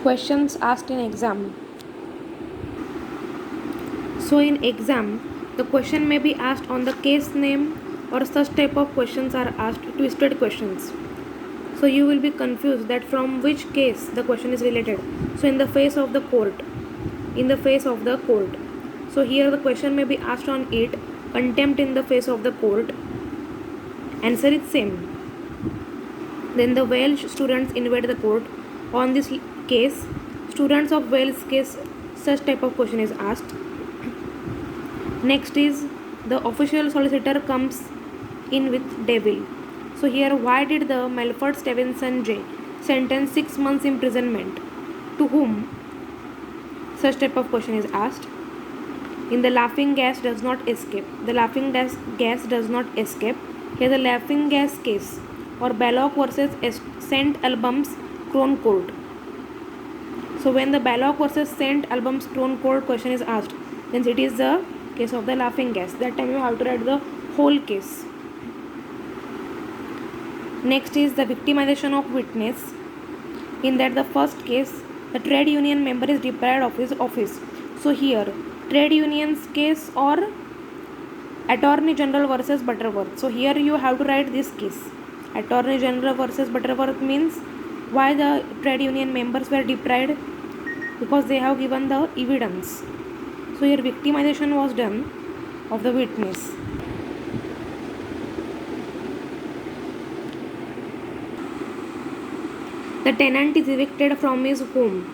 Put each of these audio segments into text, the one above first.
Questions asked in exam. So in exam, the question may be asked on the case name, or such type of questions are asked twisted questions. So you will be confused that from which case the question is related. So in the face of the court, in the face of the court. So here the question may be asked on it, contempt in the face of the court. Answer is same. Then the Welsh students invade the court. On this case, students of Wales case, such type of question is asked. Next is the official solicitor comes in with devil. So here, why did the Melford Stevenson J sentence 6 months imprisonment? To whom? Such type of question is asked. In the laughing gas does not escape. The laughing gas does not escape. Here the laughing gas case, or Balloch versus St. Albans Crown Court. So when the Balloch versus St. Albans Crown Court question is asked, then it is the case of the laughing gas. That time you have to write the whole case. Next is the victimization of witness. In that the first case, the trade union member is deprived of his office. So here, trade union's case or Attorney General versus Butterworth. So here you have to write this case. Attorney General versus Butterworth means why the trade union members were deprived, because they have given the evidence. So here victimization was done of the witness. The tenant is evicted from his home.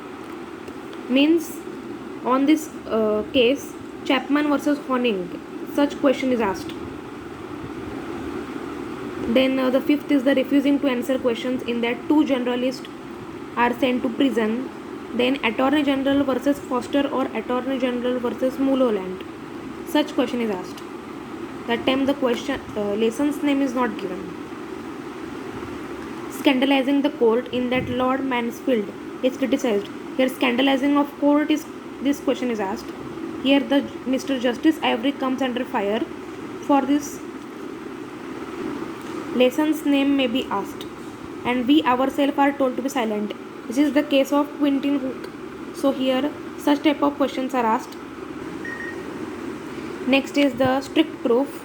Means on this case, Chapman versus Honing, such question is asked. Then the fifth is the refusing to answer questions. In that two journalists are sent to prison. Then Attorney General versus Foster or Attorney General versus Mulholland, such question is asked. That time the question lesson's name is not given. Scandalizing the court. In that Lord Mansfield is criticized. Here scandalizing of court is, this question is asked. Here the Mr. Justice Avery comes under fire. For this, lesson's name may be asked, and we ourselves are told to be silent. This is the case of Quentin Hook. So here such type of questions are asked. Next is the strict proof.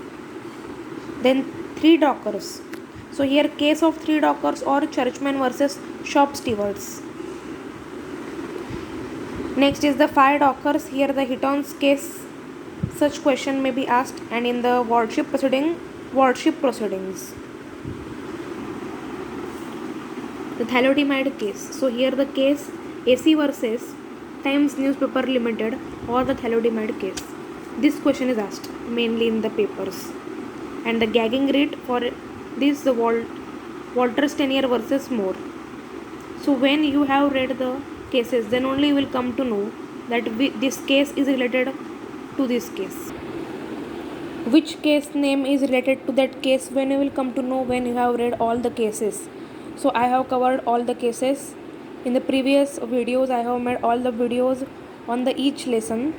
Then three dockers. So here case of three dockers or churchmen versus shop stewards. Next is the five dockers. Here the Hitton's case, such question may be asked, and in the wardship proceedings. The thalidomide case. So here the case AC versus Times Newspaper Limited, or the thalidomide case. This question is asked mainly in the papers. And the gagging rate, for this the Walter Stenier versus Moore. So when you have read the cases, then only you will come to know that this case is related to this case. Which case name is related to that case, when you will come to know when you have read all the cases. So I have covered all the cases in the previous videos. I have made all the videos on the each lesson,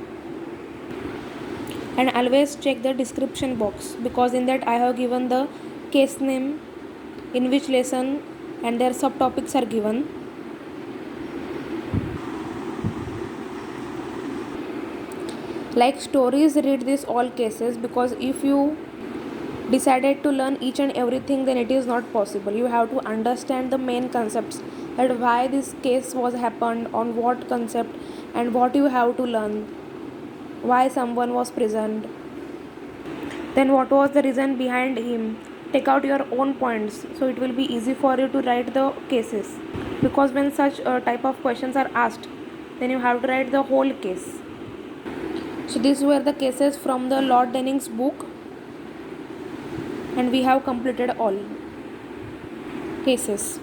and always check the description box, because in that I have given the case name, in which lesson, and their subtopics are given. Like stories, read this all cases, because if you decided to learn each and everything, then it is not possible. You have to understand the main concepts, that why this case was happened, on what concept, and what you have to learn, why someone was present, then what was the reason behind him. Take out your own points, so it will be easy for you to write the cases, because when such type of questions are asked, then you have to write the whole case. So these were the cases from the Lord Denning's book, and we have completed all cases.